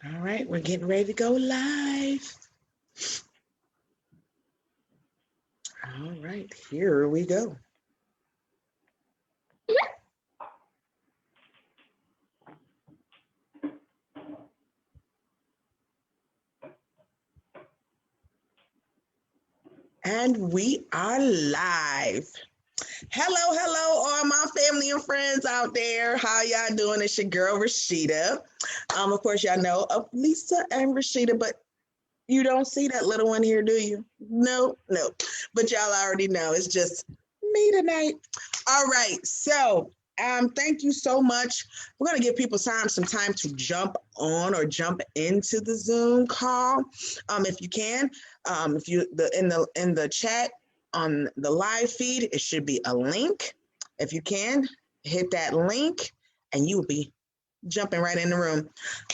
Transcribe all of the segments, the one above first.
All right, we're getting ready to go live. All right, here we go. And we are live. Hello, all my family and friends out there. How y'all doing? It's your girl Rasheida. Of course, y'all know of Lisa and Rasheida, but you don't see that little one here, do you? No. But y'all already know it's just me tonight. All right, so thank you so much. We're gonna give people some time to jump on or jump into the Zoom call, if you can. If you in the chat on the live feed, it should be a link. If you can hit that link, and you will be jumping right in the room.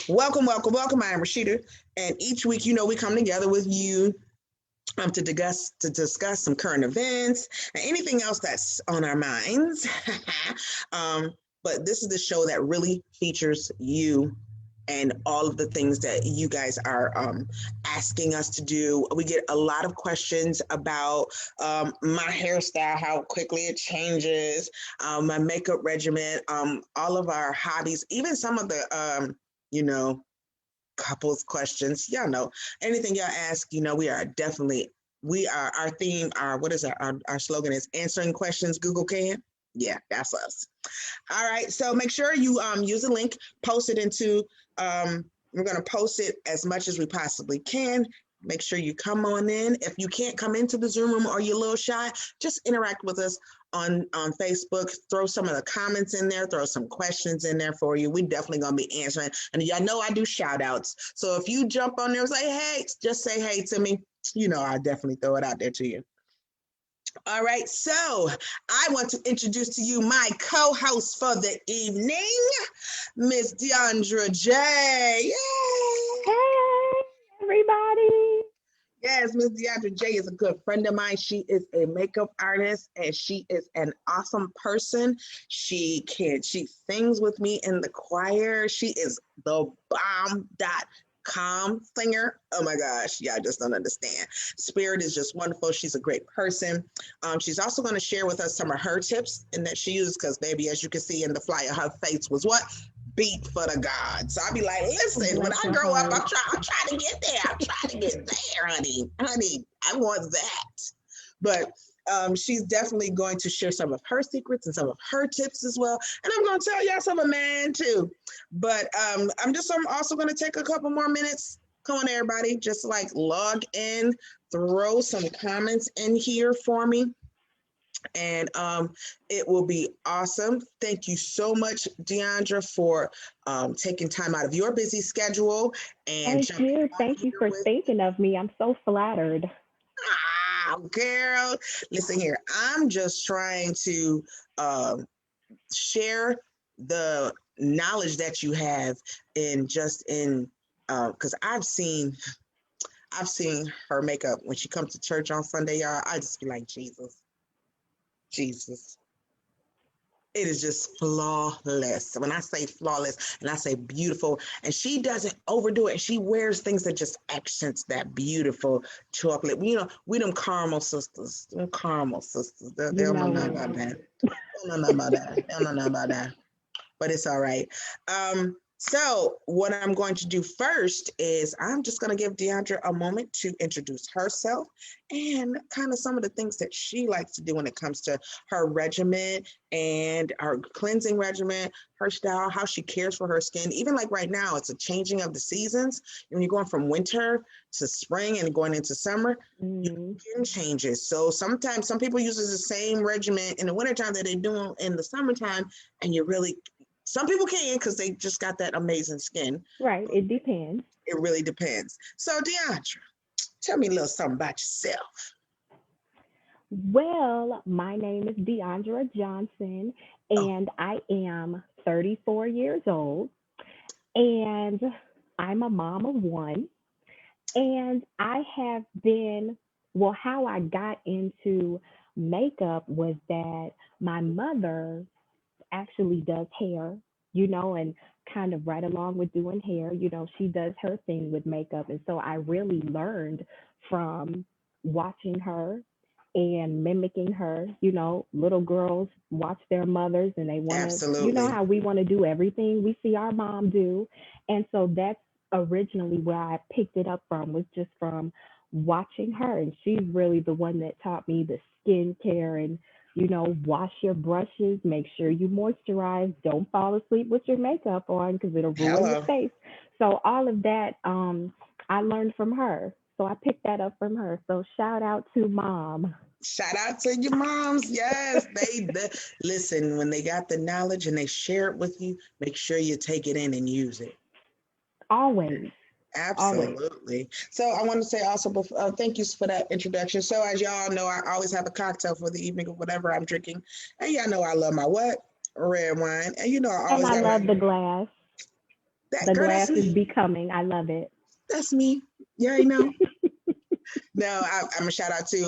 Welcome. I am Rasheida, and each week, we come together with you to discuss some current events and anything else that's on our minds. But this is the show that really features you and all of the things that you guys are asking us to do. We get a lot of questions about my hairstyle, how quickly it changes, my makeup regimen, all of our hobbies, even some of the, couples questions. Y'all know anything y'all ask, our theme, our slogan is answering questions Google can. Yeah, that's us. All right, so make sure you use the link, post it into we're going to post it as much as we possibly can. Make sure you come on in. If you can't come into the Zoom room or you're a little shy, just interact with us on Facebook. Throw some of the comments in there, throw some questions in there for you. We definitely going to be answering. And y'all know I do shout outs. So if you jump on there and say, hey, just say hey to me, I'll definitely throw it out there to you. All right, so I want to introduce to you my co-host for the evening, Miss Deaundra Jay. Yay! Hey, everybody. Yes, Miss Deaundra Jay is a good friend of mine. She is a makeup artist and she is an awesome person. She sings with me in the choir. She is the bomb.com singer. Oh my gosh, yeah, I just don't understand. Spirit is just wonderful. She's a great person. She's also going to share with us some of her tips and that she uses because, baby, as you can see in the flyer, her face was what? Beat for the gods. So I'll be like, listen, when I grow up, I'm trying to get there. I'm trying to get there, honey. I want that. But she's definitely going to share some of her secrets and some of her tips as well. And I'm going to tell y'all some of mine too. But I'm also going to take a couple more minutes. Come on, everybody. Just like log in, throw some comments in here for me. And it will be awesome. Thank you so much, Deaundra, for taking time out of your busy schedule and Thank jumping you. on Thank you here for with thinking of me. I'm so flattered. girl. Listen here, I'm just trying to share the knowledge that you have because I've seen her makeup when she comes to church on Sunday, y'all. I just be like, Jesus. It is just flawless. When I say flawless and I say beautiful, and she doesn't overdo it, and she wears things that just accents that beautiful chocolate. We them caramel sisters. Them caramel sisters. They You don't know know nothing it. about that. They don't know nothing about that. They don't know nothing about that. But it's all right. So what I'm going to do first is I'm just going to give Deaundra a moment to introduce herself and kind of some of the things that she likes to do when it comes to her regimen and her cleansing regimen, her style, how she cares for her skin. Even like right now, it's a changing of the seasons. When you're going from winter to spring and going into summer, your Mm, skin changes. So sometimes some people use the same regimen in the wintertime that they do in the summertime, and some people can because they just got that amazing skin. right. It depends. It really depends. So, Deaundra, tell me a little something about yourself. Well, my name is Deaundra Johnson, Oh, and I am 34 years old, and I'm a mom of one. And I have been, well, how I got into makeup was that my mother actually does hair, and kind of right along with doing hair. She does her thing with makeup. And so I really learned from watching her and mimicking her. Little girls watch their mothers and they want to, Absolutely. how we want to do everything we see our mom do. And so that's originally where I picked it up from, was just from watching her. And she's really the one that taught me the skincare and, wash your brushes, make sure you moisturize, don't fall asleep with your makeup on because it'll ruin your Hello. face. So all of that, I learned from her. So I picked that up from her. So shout out to mom. Shout out to your moms. Yes, they listen, when they got the knowledge and they share it with you, make sure you take it in and use it. Always, always. Absolutely. So I want to say also, thank you for that introduction. So as y'all know, I always have a cocktail for the evening of whatever I'm drinking. And y'all know I love my what? Red wine. And I And always I got my, love the glass. that The girl, that's glass is me. becoming. I love it. That's me. You already know. No, I'm a shout out to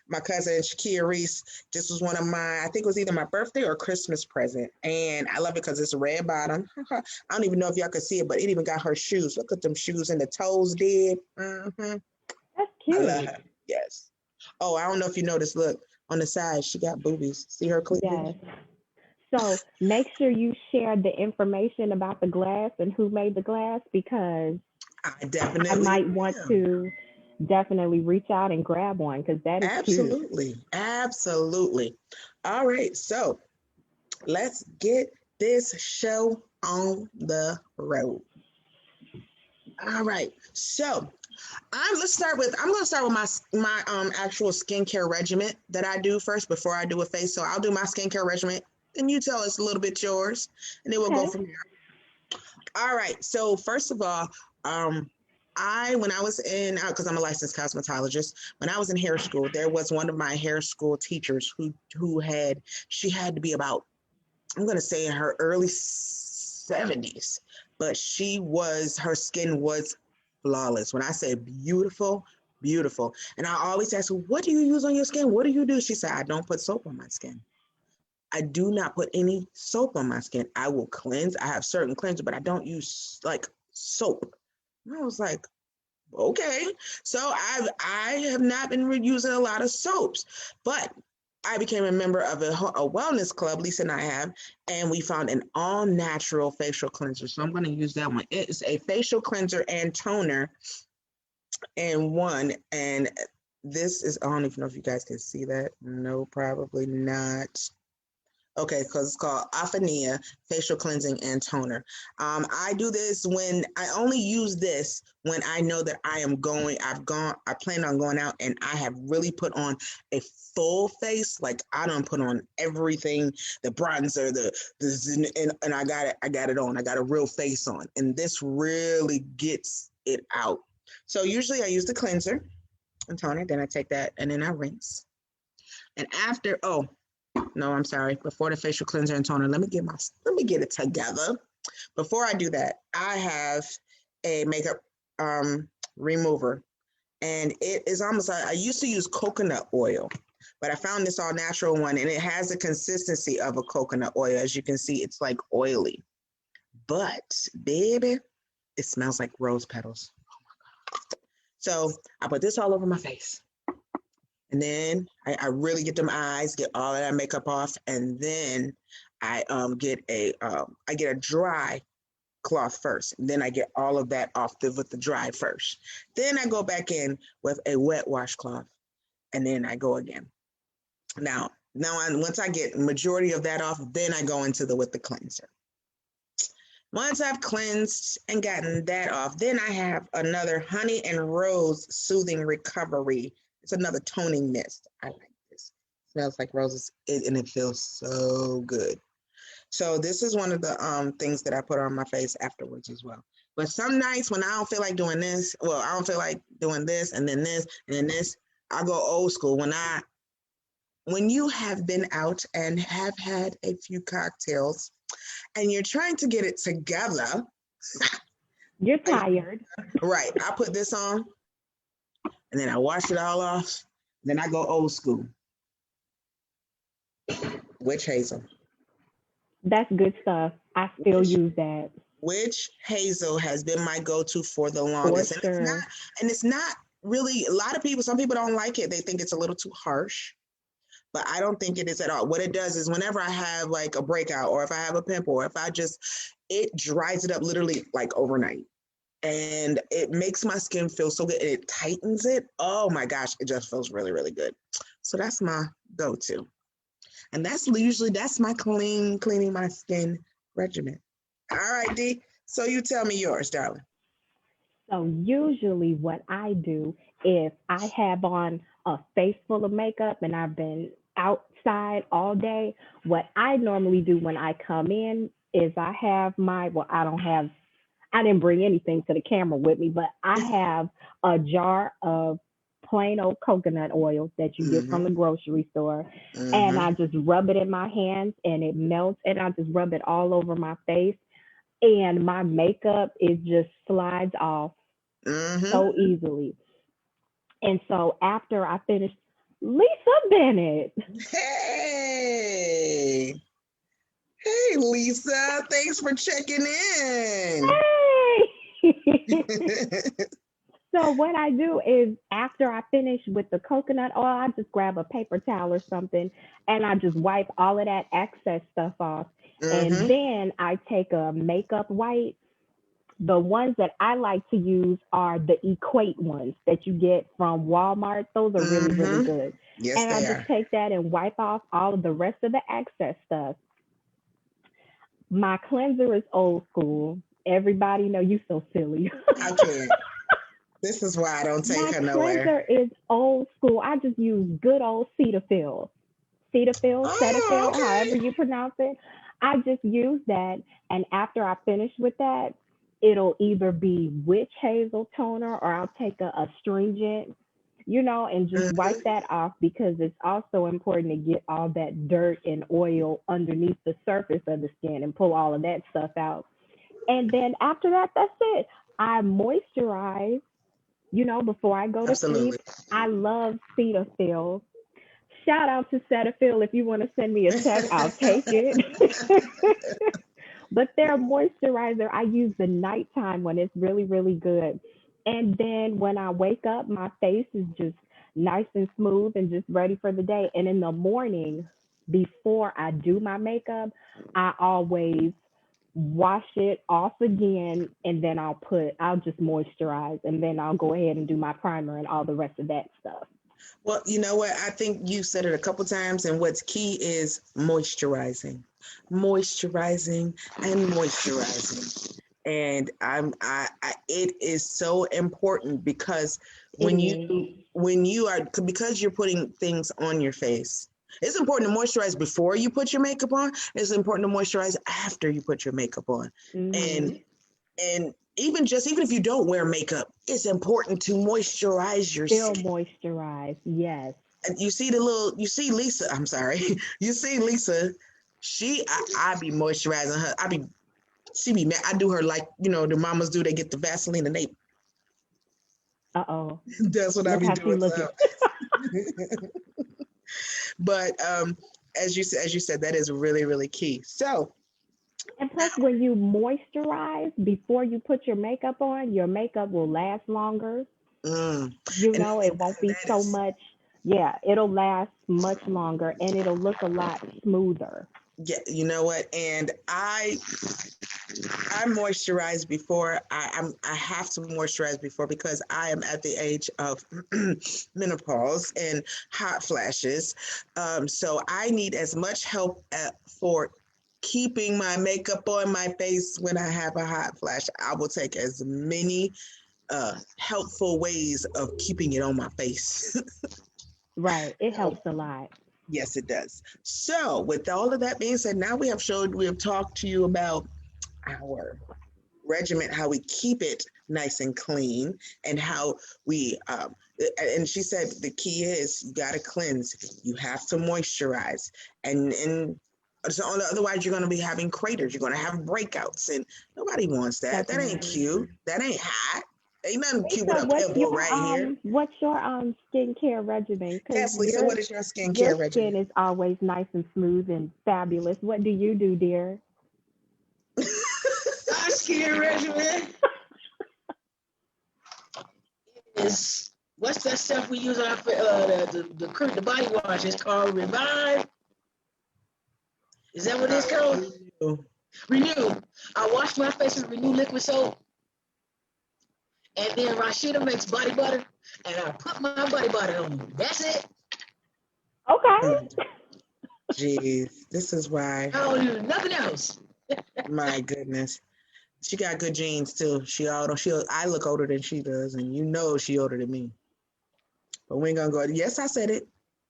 my cousin Shakia Reese. This was one of my, I think it was either my birthday or Christmas present, and I love it because it's a red bottom. I don't even know if y'all could see it, but it even got her shoes. Look at them shoes, and the toes did. That's I love cute. her. Yes. Oh, I don't know if you noticed. Look on the side, she got boobies. See her Yes. cleavage? So make sure you share the information about the glass and who made the glass, because I I definitely might want will. to definitely reach out and grab one because that is cute. Absolutely, absolutely. All right, so let's get this show on the road. All right. So I'm gonna start with my actual skincare regimen that I do first before I do a face. So I'll do my skincare regimen and you tell us a little bit yours and then we'll go Okay. from there. All right. So first of all, um when I was in, because I'm a licensed cosmetologist, when I was in hair school, there was one of my hair school teachers she had to be about, I'm going to say in her early 70s, but her skin was flawless. When I say beautiful, beautiful. And I always ask her, what do you use on your skin? What do you do? She said, I don't put soap on my skin. I do not put any soap on my skin. I will cleanse. I have certain cleansers, but I don't use like soap. And I was like, okay. So I have not been using a lot of soaps, but I became a member of a wellness club, Lisa and I have, and we found an all natural facial cleanser. So I'm going to use that one. It is a facial cleanser and toner in one. And this is, I don't even know if you guys can see that. No, probably not. Okay, because it's called Aphania Facial Cleansing and Toner. I do this I only use this when I know that I plan on going out and I have really put on a full face. Like I don't put on everything, the bronzer, and I got it on. I got a real face on. And this really gets it out. So usually I use the cleanser and toner, then I take that and then I rinse. And after, oh, no, I'm sorry. Before the facial cleanser and toner, let me get it together. Before I do that, I have a makeup remover, and it is almost like I used to use coconut oil, but I found this all natural one, and it has the consistency of a coconut oil. As you can see, it's like oily, but baby, it smells like rose petals. So I put this all over my face. And then I really get them eyes, get all of that makeup off, and then I get a dry cloth first. And then I get all of that off with the dry first. Then I go back in with a wet washcloth, and then I go again. Once I get majority of that off, then I go into with the cleanser. Once I've cleansed and gotten that off, then I have another honey and rose soothing recovery. It's another toning mist. I like this. It smells like roses and it feels so good. So this is one of the things that I put on my face afterwards as well. But some nights when I don't feel like doing this, well, I don't feel like doing this and then this and then this, I go old school. When you have been out and have had a few cocktails and you're trying to get it together, You're tired. right, I put this on and then I wash it all off. Then I go old school. Witch hazel. That's good stuff. I still Witch, use that witch hazel has been my go-to for the for longest. sure. And it's not really a lot of people, some people don't like it. They think it's a little too harsh, but I don't think it is at all. What it does is whenever I have like a breakout or if I have a pimple or if I just, it dries it up literally like overnight. And it makes my skin feel so good and it tightens it. Oh my gosh, it just feels really, really good. So that's my go-to. And that's my cleaning my skin regimen. All right, D. So you tell me yours, darling. So usually what I do if I have on a face full of makeup and I've been outside all day, what I normally do when I come in is I have well, I didn't bring anything to the camera with me, but I have a jar of plain old coconut oil that you get from Mm-hmm. the grocery store. And Mm-hmm. I just rub it in my hands and it melts and I just rub it all over my face. And my makeup, it just slides off Mm-hmm. so easily. And so after I finished, Lisa Bennett. Hey. Hey, Lisa. Thanks for checking in. Hey! So what I do is after I finish with the coconut oil, I just grab a paper towel or something and I just wipe all of that excess stuff off. And Mm-hmm. then I take a makeup wipe. The ones that I like to use are the Equate ones that you get from Walmart. Those are really, really Mm-hmm. good. Yes, And I they just are. take that and wipe off all of the rest of the excess stuff. My cleanser is old school. Everybody know you so silly. I can't. This is why I don't take My her nowhere. cleanser is old school. I just use good old Cetaphil. Cetaphil, Oh, Cetaphil, however okay. you pronounce it. I just use that. And after I finish with that, it'll either be witch hazel toner or I'll take a astringent, and just wipe Mm-hmm. that off because it's also important to get all that dirt and oil underneath the surface of the skin and pull all of that stuff out. And then after that, that's it. I moisturize, before I go to Absolutely. sleep. I love Cetaphil. Shout out to Cetaphil. If you want to send me a check, I'll take it. But their moisturizer, I use the nighttime when it's really, really good. And then when I wake up, my face is just nice and smooth and just ready for the day. And in the morning, before I do my makeup, I always wash it off again and then I'll just moisturize and then I'll go ahead and do my primer and all the rest of that stuff. Well, you know what? I think you said it a couple times, and what's key is moisturizing, moisturizing, and moisturizing. And it is so important because It when you is. when you are because you're putting things on your face, it's important to moisturize before you put your makeup on. It's important to moisturize after you put your makeup on, and Mhm. and even if you don't wear makeup, it's important to moisturize your Still skin. moisturize. Yes. And you see Lisa, I'm sorry, you see Lisa, I be moisturizing her. She be mad. I do her like, the mamas do, they get the Vaseline and they, Uh-oh. that's what I Look be how she doing. looking. So, but as you said, that is really, really key. So And now, plus, when you moisturize before you put your makeup on, your makeup will last longer. mm, and It won't be that so is, much. Yeah, it'll last much longer and it'll look a lot smoother. yeah, you know what? And I moisturize before I have to moisturize before because I am at the age of menopause and hot flashes. So I need as much help for keeping my makeup on my face when I have a hot flash. I will take as many helpful ways of keeping it on my face. Right. It So, helps a lot. yes, it does. So with all of that being said, now we have talked to you about our regiment, how we keep it nice and clean, and how and she said the key is you got to cleanse, you have to moisturize, and so otherwise you're going to be having craters, you're going to have breakouts, and nobody wants that. That ain't Definitely. cute. That ain't hot. Ain't nothing cute with Lisa, a pimple right here. what's your skincare regimen? Because Yes, Lisa, what is your your skincare regimen? skin is always nice and smooth and fabulous. What do you do, dear? Our skin regimen is what's that stuff we use on the body wash? It's called Revive. Is that what it's called? Renew. I wash my face with Renew liquid soap, and then Rasheida makes body butter, and I put my body butter on. That's it. Okay. Jeez, this is why. I don't do nothing else. My goodness. She got good genes too. I look older than she does, and you know she older than me. But we ain't gonna go. Yes, I said it.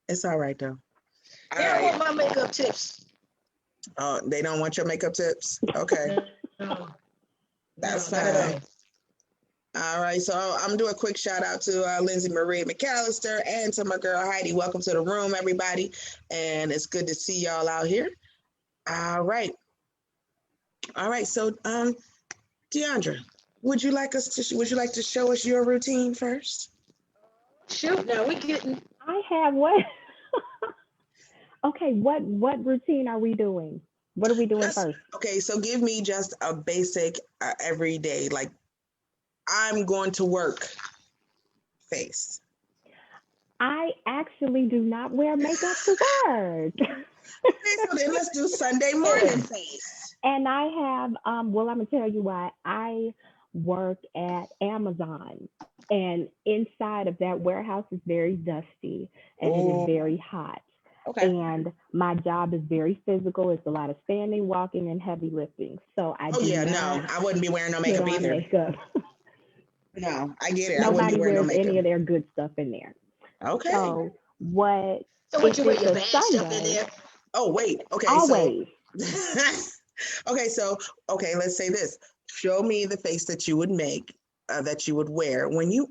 It's all right though. All They don't right. want my makeup tips. Oh, they don't want your makeup tips? Okay. No, That's no, not at fine. all. All right. So I'm gonna do a quick shout out to Lindsay Marie McAllister and to my girl Heidi. Welcome to the room, everybody. And it's good to see y'all out here. All right. All right. So Deaundra, would you like to show us your routine first? Shoot, now we getting. I have what? Okay, what routine are we doing? What are we doing first? Okay, so give me just a basic everyday, like I'm going to work face. I actually do not wear makeup to work. Okay, so then let's do Sunday morning face. And I have, well, I'm gonna tell you why. I work at Amazon, and inside of that warehouse is very dusty and it is very hot. Okay. And my job is very physical. It's a lot of standing, walking, and heavy lifting. So I do No, not I wouldn't be wearing no put makeup on either. makeup. No, I get it. I wouldn't Nobody be wearing no wears makeup. any of their good stuff in there. Okay. So what So what if you wear it's your a bad stuff in Sunday? there? Oh wait. Okay. Always. So let's say this. Show me the face that you would make, that you would wear when you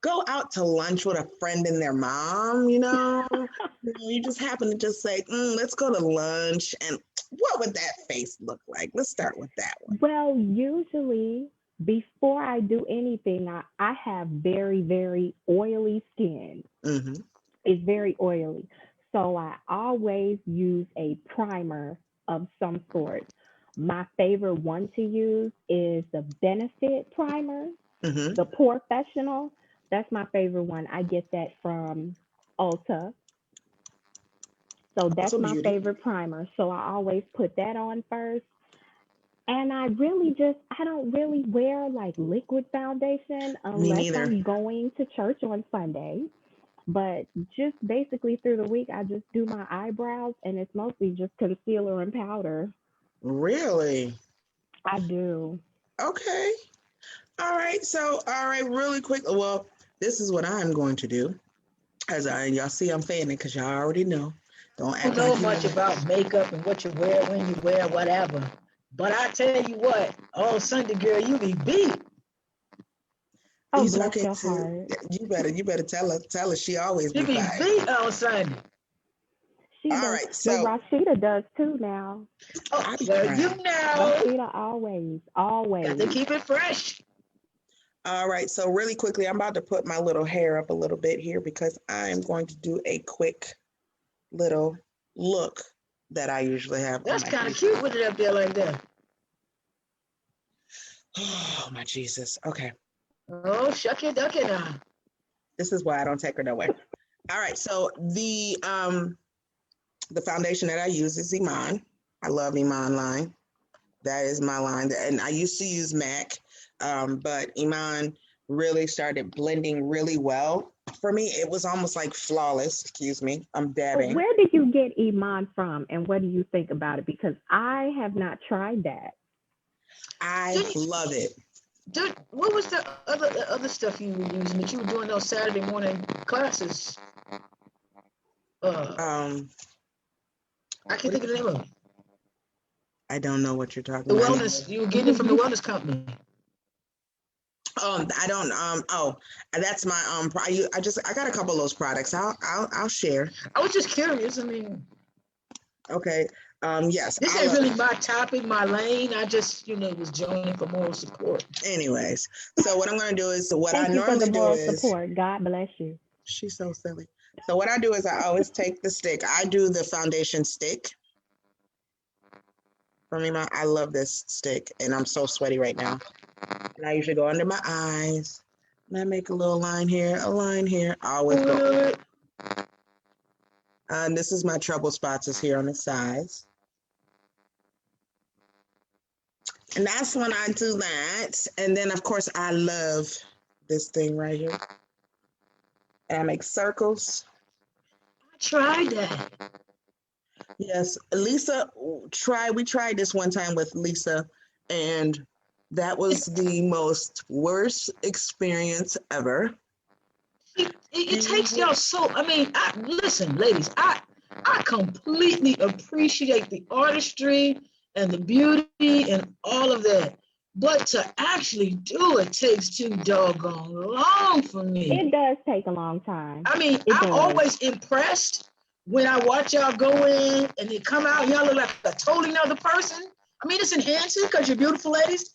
go out to lunch with a friend and their mom. You just happen to just say, let's go to lunch, and what would that face look like? Let's start with that one. Well, usually before I do anything, I have very, very oily skin. Mm-hmm. It's very oily. So I always use a primer of some sort. My favorite one to use is the Benefit primer, Mm-hmm. the Professional. That's my favorite one. I get that from Ulta. So that's Also my beauty. favorite primer. So I always put that on first. And I don't really wear like liquid foundation Me unless neither. I'm going to church on Sunday. But just basically through the week, I just do my eyebrows and it's mostly just concealer and powder. Really? I do. Okay. All right. So, really quick. Well, this is what I'm going to do. Y'all see, I'm fanning because y'all already know. Don't I don't act know like you much know. about makeup and what you wear, when you wear, whatever. But I tell you what, on Sunday, girl, you be beat. Oh, You bless talking your to? heart. You better tell her she always You be be fine. beat on Sunday. She All does. right. But So Rashida does too now. Oh, I be well, you crying. know, Rashida always, got to always. keep it fresh. All right. So really quickly, I'm about to put my little hair up a little bit here because I'm going to do a quick little look that I usually have on That's my kind of face. cute with it up there like that. Oh my Jesus. Okay. Oh, shuck it, duck it now. This is why I don't take her nowhere. All right. So the foundation that I use is Iman. I love Iman line. That is my line. And I used to use MAC, but Iman really started blending really well. For me, it was almost like flawless. Excuse me. I'm So dabbing. where did you get Iman from and what do you think about it? Because I have not tried that. I love it. Dude, what was the other stuff you were using that you were doing those Saturday morning classes? Um, I can't think of the name of it. I don't know what you're talking The about. wellness, you were getting it from the wellness company. I don't. That's my I got a couple of those products. I'll share. I was just curious. I mean, Okay. Yes. This ain't really my topic, my lane. I just, was joining for moral support. Anyways, so what I'm going to do is what Thank I you for the normally do moral is. support. God bless you. She's so silly. So what I do is I always take the stick. I do the foundation stick. For me, I love this stick, and I'm so sweaty right now. And I usually go under my eyes, and I make a little line here, a line here. I always go. And this is my trouble spots is here on the sides. And that's when I do that. And then, of course, I love this thing right here. And I make circles. I tried that. Yes, Lisa we tried this one time with Lisa, and that was the most worst experience ever. It takes y'all so, listen, ladies, I completely appreciate the artistry and the beauty and all of that. But to actually do it takes too doggone long for me. It does take a long time. I'm always impressed when I watch y'all go in and they come out, y'all look like a totally other person. It's enhancing because you're beautiful ladies,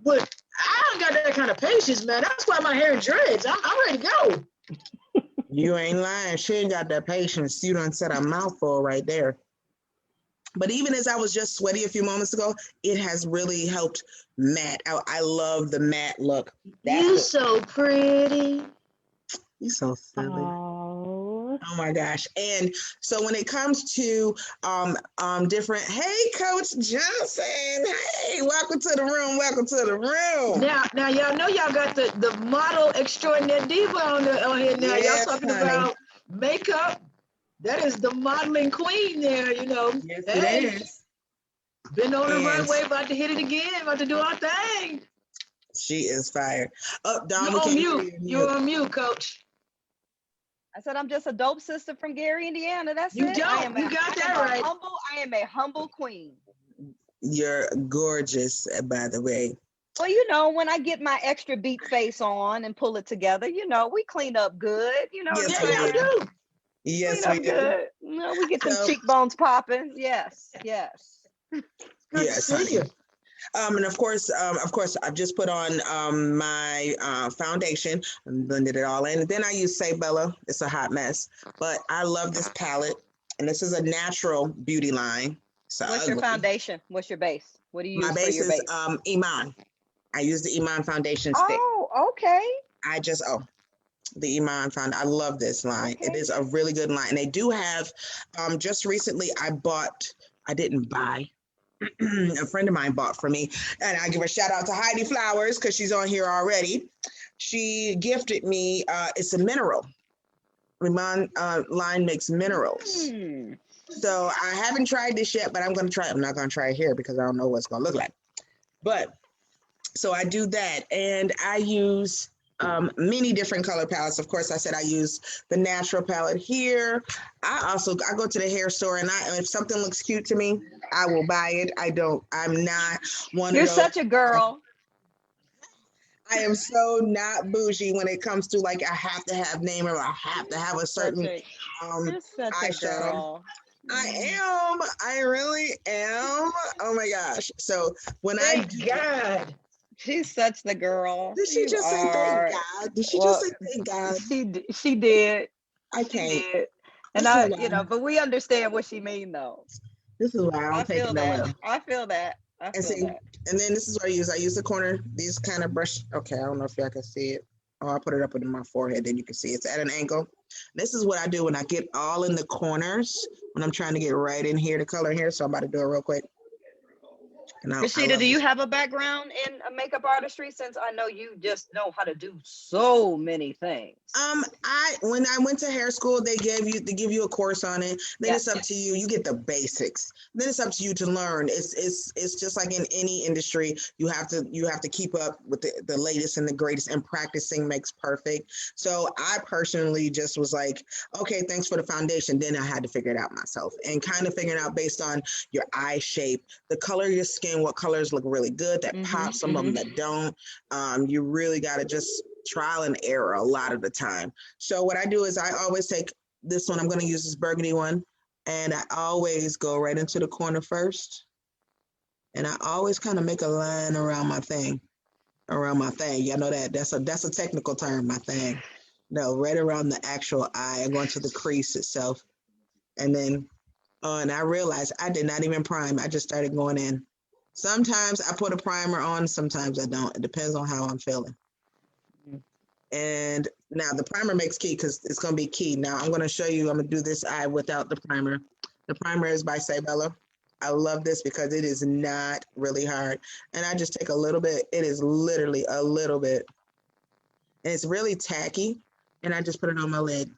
but I don't got that kind of patience, man. That's why my hair dreads. I'm ready to go. You ain't lying. She ain't got that patience. You done said a mouthful right there. But even as I was just sweaty a few moments ago, it has really helped matte. I love the matte look. You so pretty. You so silly. Oh my gosh. And so when it comes to different, hey, Coach Johnson, hey, welcome to the room. Welcome to the room. Now y'all know y'all got the model extraordinaire diva on here now. Yes, y'all talking honey. about makeup. That is the modeling queen there, Yes, it is. Been on the runway, about to hit it again, about to do our thing. She is fire. Dawn, You're on mute. You're on mute, Coach. I said I'm just a dope sister from Gary, Indiana. That's it. You got that right. I am a humble queen. You're gorgeous, by the way. Well, when I get my extra beat face on and pull it together, we clean up good. Yes, we do. Yes, we do. Good. We get them cheekbones popping. Yes. Yes, honey. And of course, I've just put on my foundation and blended it all in. And then I use Say Bella. It's a hot mess, but I love this palette, and this is a natural beauty line. So what's your foundation? What's your base? What do you use for your base? Iman. I use the Iman foundation stick. Oh, okay. The Iman I love this line. Okay. It is a really good line. And they do have, just recently I didn't buy. A friend of mine bought for me, and I give a shout out to Heidi Flowers because she's on here already. She gifted me, it's a mineral. Iman line makes minerals. So I haven't tried this yet, but I'm going to try it. I'm not going to try it here because I don't know what it's going to look like. But so I do that, and I use many different color palettes. Of course, I said I use the natural palette here. I go to the hair store, and if something looks cute to me, I will buy it. I'm not one of those. You're such a girl. I am so not bougie when it comes to I have to have name, or I have to have a certain you're such eyeshadow. A girl. I am. I really am. Oh my gosh. So when God. She's such the girl. Did she just say thank God? Did she just say thank God? She did. I can't. Did. And but we understand what she mean though. This is why I don't take no money. I feel that. And then this is what I use. I use the corner, these kind of brush. Okay, I don't know if y'all can see it. Oh, I put it up in my forehead, then you can see it's at an angle. This is what I do when I get all in the corners, when I'm trying to get right in here, the color here. So I'm about to do it real quick. Rasheida, do you have a background in makeup artistry? Since I know you just know how to do so many things. When I went to hair school, they give you a course on it. Then it's up to you. You get the basics. Then it's up to you to learn. It's just like in any industry. You have to keep up with the latest and the greatest, and practicing makes perfect. So I personally just was like, okay, thanks for the foundation. Then I had to figure it out myself, and kind of figuring out based on your eye shape, the color of your skin, what colors look really good that pop, some of them that don't. You really got to just trial and error a lot of the time. So what I do is I always take this one. I'm going to use this burgundy one. And I always go right into the corner first. And I always kind of make a line around my thing. Y'all know that. That's a technical term, my thing. No, right around the actual eye. I go into the crease itself. And then and I realized I did not even prime. I just started going in. Sometimes I put a primer on, sometimes I don't. It depends on how I'm feeling. And now the primer makes key because it's going to be key. Now I'm going to show you, I'm going to do this eye without the primer. The primer is by Sabella. I love this because it is not really hard. And I just take a little bit. It is literally a little bit. And it's really tacky. And I just put it on my lid.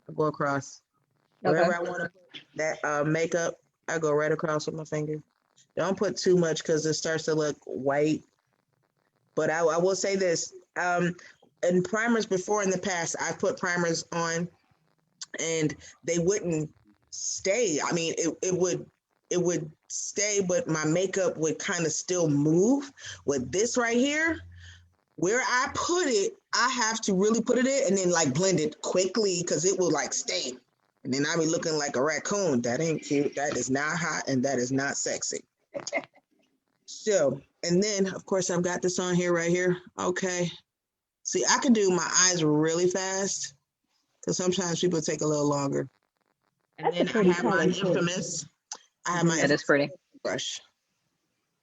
I go across. Wherever I want to put that makeup, I go right across with my finger. Don't put too much because it starts to look white. But I will say this. In primers before in the past, I put primers on and they wouldn't stay. I mean, it would stay, but my makeup would kind of still move. With this right here, where I put it, I have to really put it in and then like blend it quickly because it will like stay. And then I be looking like a raccoon. That ain't cute. That is not hot and that is not sexy. So, and then of course I've got this on here right here. Okay. See, I can do my eyes really fast because sometimes people take a little longer. And That's then I have my infamous, That is pretty. brush.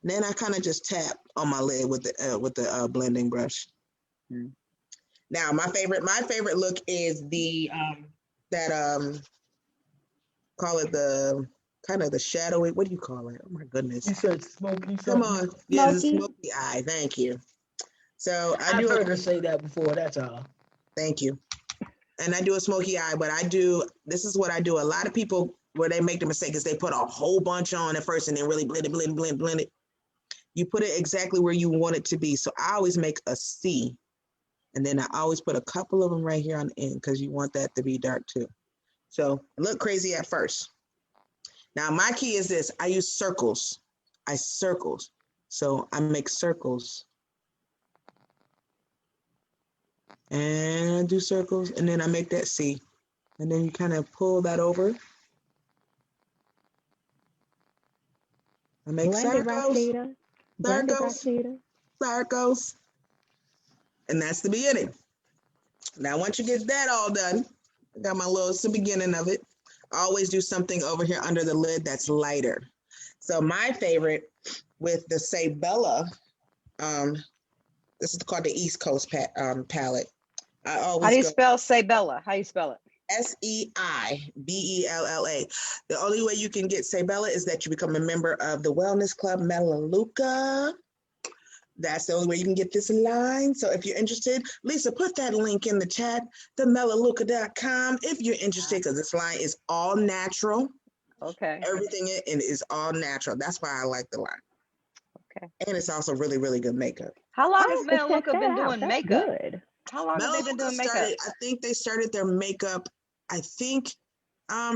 And then I kind of just tap on my lid with the blending brush. Now my favorite look is the call it the kind of the shadowy. What do you call it? Oh my goodness! You said smoky. Come on, yeah, the smoky eye. Thank you. So I've heard her say that before. That's all. Thank you. And I do a smoky eye, but this is what I do. A lot of people, where they make the mistake is they put a whole bunch on at first and then really blend it. You put it exactly where you want it to be. So I always make a C. And then I always put a couple of them right here on the end because you want that to be dark too. So look crazy at first. Now my key is this. I use circles. So I make circles. And I do circles, and then I make that C. And then you kind of pull that over. I make circles. And that's the beginning. Now, once you get that all done, I got my little, it's the beginning of it. I always do something over here under the lid that's lighter. So my favorite with the Sabella, this is called the East Coast palette. How do you spell Sabella? How do you spell it? Seibella. The only way you can get Sabella is that you become a member of the Wellness Club Melaleuca. That's the only way you can get this line. So if you're interested, Lisa, put that link in the chat, themelaleuca.com, if you're interested, because this line is all natural. Okay. Everything in it is all natural. That's why I like the line. Okay. And it's also really, really good makeup. How long has Melaleuca been doing makeup? Good. How long have they been doing makeup? I think they started their makeup,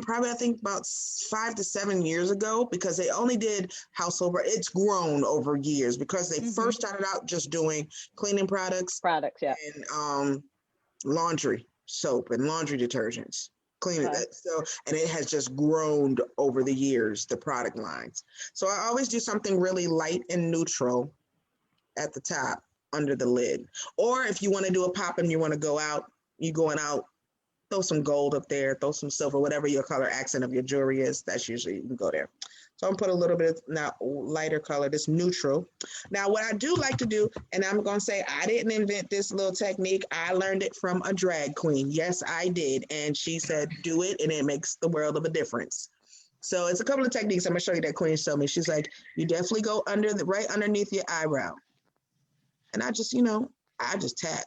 probably about 5 to 7 years ago, because they only did household. It's grown over years because they first started out just doing cleaning products. Yeah. And laundry soap and laundry detergents. Cleaning that. So, and it has just grown over the years, the product lines. So I always do something really light and neutral at the top under the lid. Or if you want to do a pop and you want to go out, throw some gold up there, throw some silver, whatever your color accent of your jewelry is, that's usually, you can go there. So I'm gonna put a little bit of now lighter color, this neutral. Now what I do like to do, and I'm gonna say I didn't invent this little technique, I learned it from a drag queen. Yes, I did. And she said, do it and it makes the world of a difference. So it's a couple of techniques I'm gonna show you that Queen showed me. She's like, you definitely go right underneath your eyebrow. And I just tap.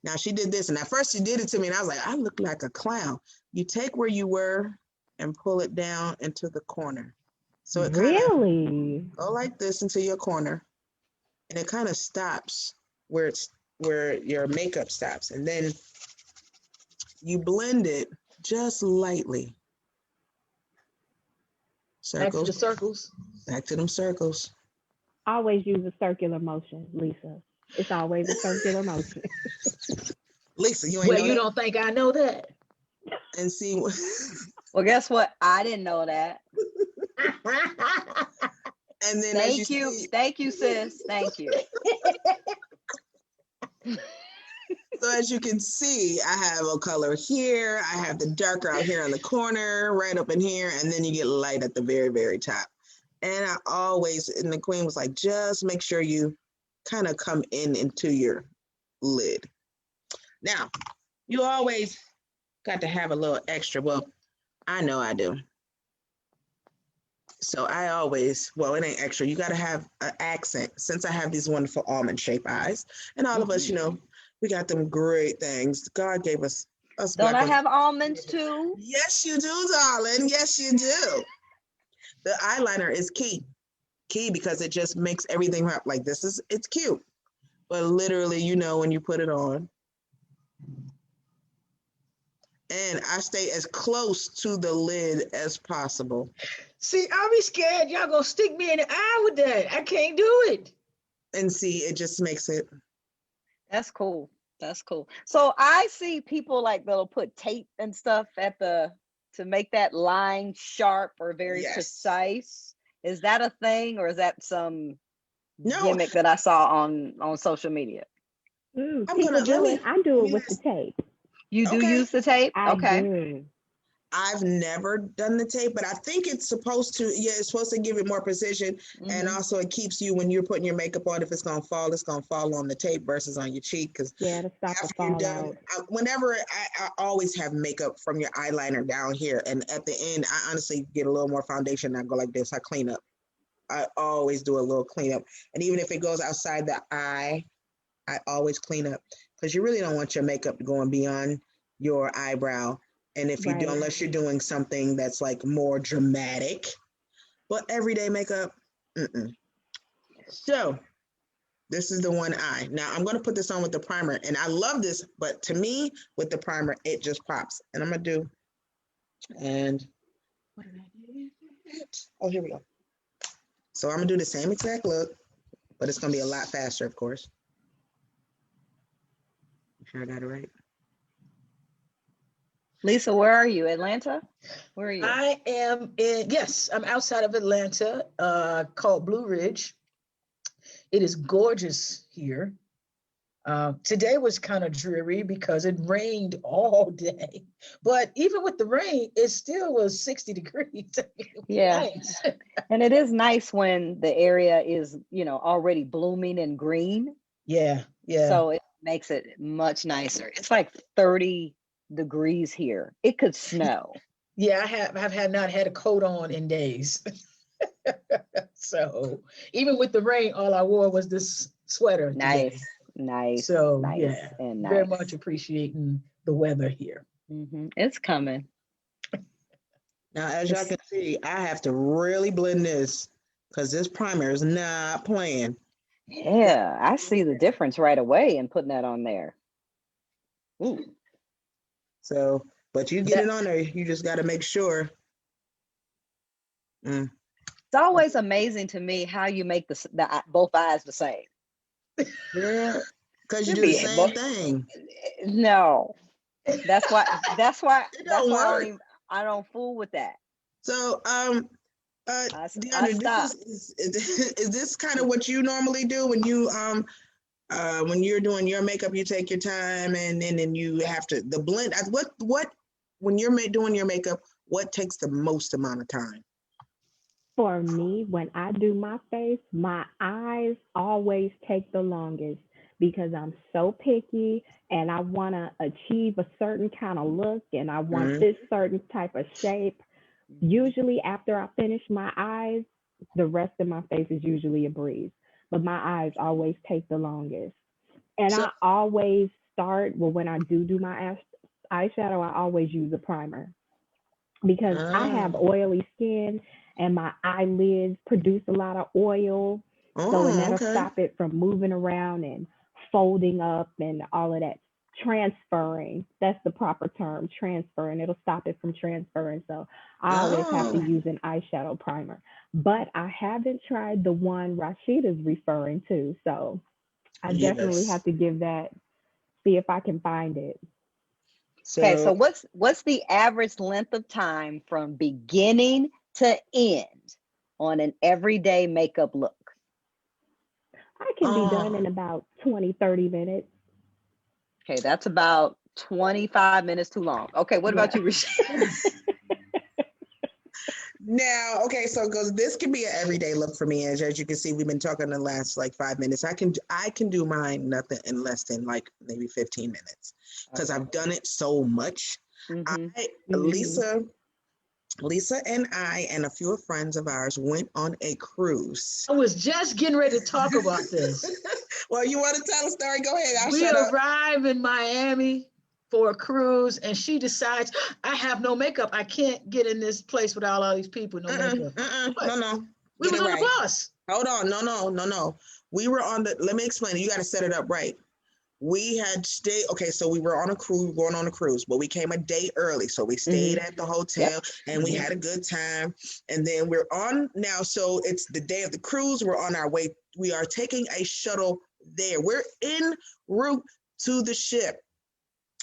Now she did this, and at first she did it to me, and I was like, I look like a clown. You take where you were and pull it down into the corner. So it really go like this into your corner, and it kind of stops where your makeup stops, and then you blend it just lightly. Circles. Back to the circles. Back to them circles. Always use a circular motion, Lisa. It's always a circular motion. Lisa, you ain't know you don't think I know that? And see, Well, guess what? I didn't know that. And then thank you, sis. Thank you. So as you can see, I have a color here. I have the darker out here on the corner, right up in here, and then you get light at the very, very top. And I always, and the queen was like, just make sure you kind of come into your lid. Now, you always got to have a little extra. Well, I know I do. So I always, well, it ain't extra. You got to have an accent since I have these wonderful almond shaped eyes. And all of us, you know, we got them great things. God gave us Don't I have almonds too? Yes, you do, darling. Yes, you do. The eyeliner is key because it just makes everything like this. It's cute. But literally, you know, when you put it on. And I stay as close to the lid as possible. See, I'll be scared y'all gonna stick me in the eye with that. I can't do it. And see, it just makes it. That's cool. That's cool. So I see people like they'll put tape and stuff to make that line sharp or very precise. Is that a thing, or is that some gimmick that I saw on social media? I do it with the tape. You do use the tape? I do. I've never done the tape, but I think it's supposed to, it's supposed to give it more precision. Mm-hmm. And also it keeps you, when you're putting your makeup on, if it's going to fall, it's going to fall on the tape versus on your cheek. Because to stop the fallout. Whenever I always have makeup from your eyeliner down here. And at the end, I honestly get a little more foundation. I go like this, I clean up. I always do a little cleanup. And even if it goes outside the eye, I always clean up. Because you really don't want your makeup going beyond your eyebrow. And if you do, unless you're doing something that's like more dramatic, but everyday makeup, So this is the one eye. Now I'm going to put this on with the primer, and I love this, but to me, with the primer, it just pops. And I'm going to do, and what did I do? Oh, here we go. So I'm going to do the same exact look, but it's going to be a lot faster, of course. Make sure I got it right. Lisa, where are you? Atlanta? Where are you? I am I'm outside of Atlanta, called Blue Ridge. It is gorgeous here. Today was kind of dreary because it rained all day. But even with the rain, it still was 60 degrees. Yeah. Nice. And it is nice when the area is, already blooming and green. Yeah, yeah. So it makes it much nicer. It's like 30 degrees here. It could snow. Yeah, I have not had a coat on in days. So even with the rain, all I wore was this sweater. Nice. So nice, yeah, and nice. Very much appreciating the weather here. Mm-hmm. It's coming. Now, as y'all can see, I have to really blend this because this primer is not playing. Yeah, I see the difference right away in putting that on there. Ooh. So, but you get it on there, you just got to make sure. It's always amazing to me how you make the both eyes the same. Yeah, because you do the same thing. No, that's why I don't fool with that. So, Deaundra, is this kind of what you normally do when you're doing your makeup? You take your time and then you have to the blend. What when you're doing your makeup? What takes the most amount of time? For me, when I do my face, my eyes always take the longest because I'm so picky and I want to achieve a certain kind of look and I want this certain type of shape. Usually after I finish my eyes, the rest of my face is usually a breeze, but my eyes always take the longest. And I always start, when I do my eyeshadow, I always use a primer because I have oily skin and my eyelids produce a lot of oil. So that'll stop it from moving around and folding up and all of that. Transferring, that's the proper term, transferring. It'll stop it from transferring. So I always have to use an eyeshadow primer. But I haven't tried the one Rasheida is referring to. So I definitely have to see if I can find it. Okay, So so what's the average length of time from beginning to end on an everyday makeup look? I can be done in about 20, 30 minutes. Okay, that's about 25 minutes too long. Okay, what about Yeah. you, Rasheida? now, okay, so because this can be an everyday look for me, as you can see, we've been talking the last like 5 minutes. I can do mine nothing in less than like maybe 15 minutes because Okay. I've done it so much. Mm-hmm. Lisa and I and a few friends of ours went on a cruise. I was just getting ready to talk about this. Well, you want to tell a story? Go ahead. I'll We shut up. arrive in Miami for a cruise, and she decides, I have no makeup. I can't get in this place without all these people, no makeup. No. We Get was it on right. the bus. Hold on. No. We were on the, let me explain it. You got to set it up right. We had stayed, okay, so we were on a cruise, going on a cruise, but we came a day early. So we stayed at the hotel and we had a good time. And then we're on now. So it's the day of the cruise. We're on our way. We are taking a shuttle there. We're en route to the ship.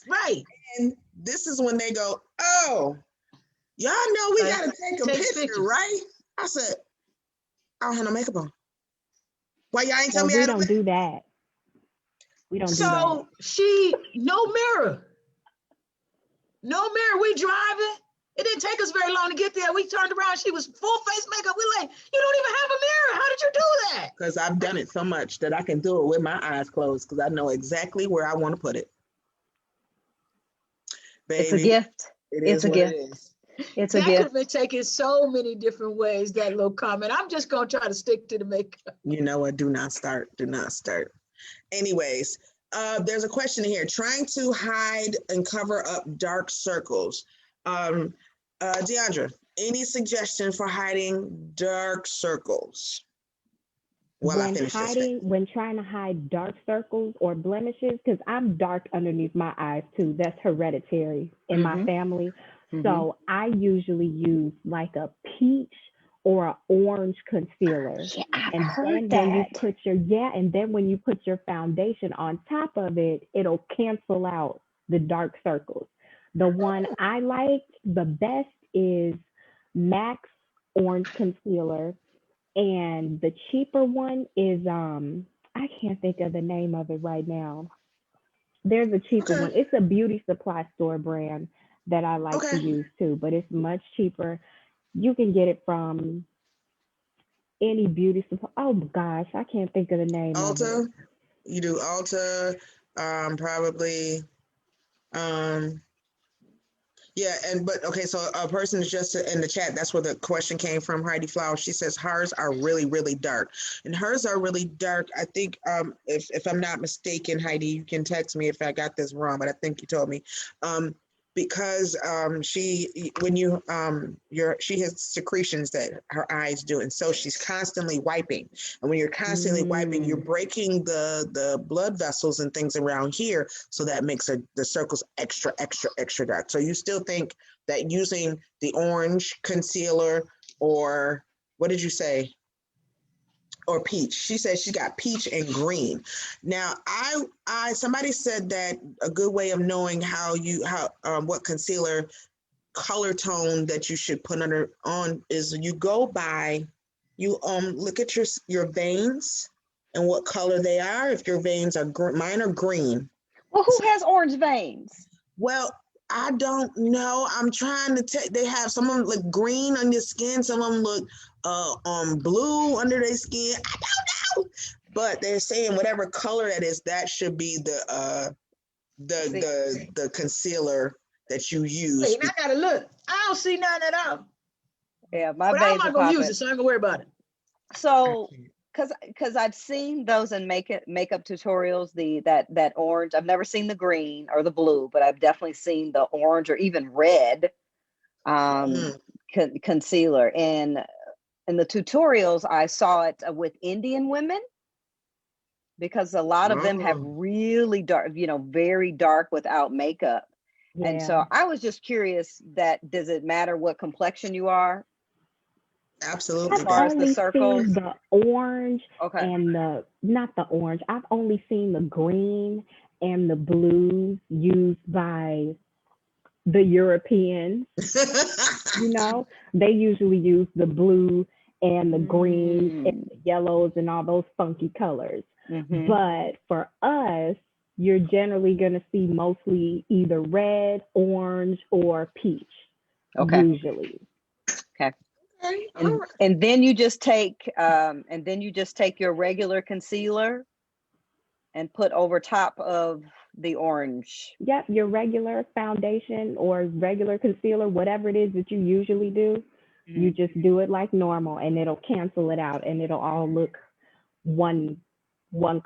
Right. And this is when they go, oh, y'all know we got to take a picture, pictures. right? I said, I don't have no makeup on. Why y'all ain't tell Well, me we I don't do that. We don't do that. So she, no mirror. No mirror. We driving. It didn't take us very long to get there. We turned around. She was full face makeup. We're like, you don't even have a mirror. How did you do that? Because I've done it so much that I can do it with my eyes closed because I know exactly where I want to put it. Baby, It's a gift. It's a gift. It's a that could gift. have been taken so many different ways, that little comment. I'm just going to try to stick to the makeup. You know what? Do not start. Do not start. Anyways, there's a question here. Trying to hide and cover up dark circles. Deaundra, any suggestion for hiding dark circles? When trying to hide dark circles or blemishes, because I'm dark underneath my eyes too. That's hereditary in my family. So I usually use like a peach or an orange concealer. Yeah, I've And heard then that. when you put your foundation on top of it, it'll cancel out the dark circles. The one I like the best is MAC's orange concealer. And the cheaper one is I can't think of the name of it right now. There's a cheaper one. It's a beauty supply store brand that I like to use too, but it's much cheaper. You can get it from any beauty supply. Oh gosh, I can't think of the name of it. You do Ulta, probably. Yeah, but okay, so a person is just in the chat. That's where the question came from. Heidi Flower. She says hers are really, really dark, and hers are really dark. I think, if I'm not mistaken, Heidi, you can text me if I got this wrong, but I think you told me, because she has secretions that her eyes do, and so she's constantly wiping. And when you're constantly wiping, you're breaking the blood vessels and things around here, so that makes the circles extra dark. So you still think that using the orange concealer, or what did you say? Or peach. She said she got peach and green. Now, somebody said that a good way of knowing what concealer color tone that you should put on is you go by, you look at your veins and what color they are. If your veins are mine are green. Well, who has orange veins? Well, I don't know. I'm trying to they have, some of them look green on your skin, some of them look blue under their skin. I don't know. But they're saying whatever color that is, that should be the concealer that you use. Wait, I gotta look. I don't see none at all. Yeah, my but veins I'm not gonna use it, so I'm gonna worry about it. So because I've seen those in makeup tutorials, that orange. I've never seen the green or the blue, but I've definitely seen the orange or even red concealer. And in the tutorials, I saw it with Indian women, because a lot of them have really dark, very dark without makeup. Yeah. And so I was just curious, that does it matter what complexion you are? Absolutely. As far as the circles, seen the orange and not the orange. I've only seen the green and the blues used by the Europeans, they usually use the blue and the greens and the yellows and all those funky colors. But for us, you're generally going to see mostly either red, orange, or peach. Okay. Usually. Okay. And then you just take your regular concealer and put over top of the orange. Yep, your regular foundation or regular concealer, whatever it is that you usually do, you just do it like normal, and it'll cancel it out, and it'll all look one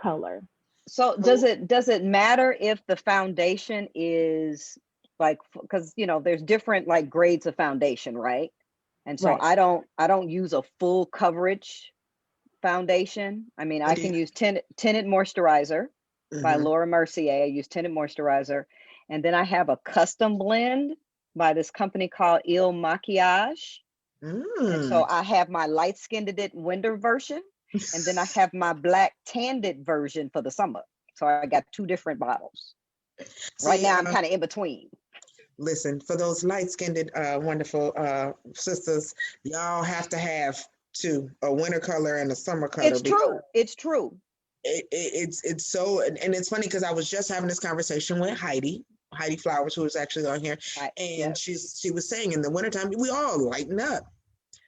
color. So does it matter if the foundation is like, because there's different like grades of foundation, right? And so I don't use a full coverage foundation. I mean, I can use tinted moisturizer by Laura Mercier. I use tinted moisturizer, and then I have a custom blend by this company called Il Maquillage. And so I have my light skinned winter version, and then I have my black tanned version for the summer. So I got two different bottles. Right now I'm kind of in between. Listen, for those light-skinned, wonderful sisters, y'all have to have two, a winter color and a summer color. It's true. It's true. It's so, and it's funny because I was just having this conversation with Heidi Flowers, who was actually on here, and she was saying in the wintertime we all lighten up,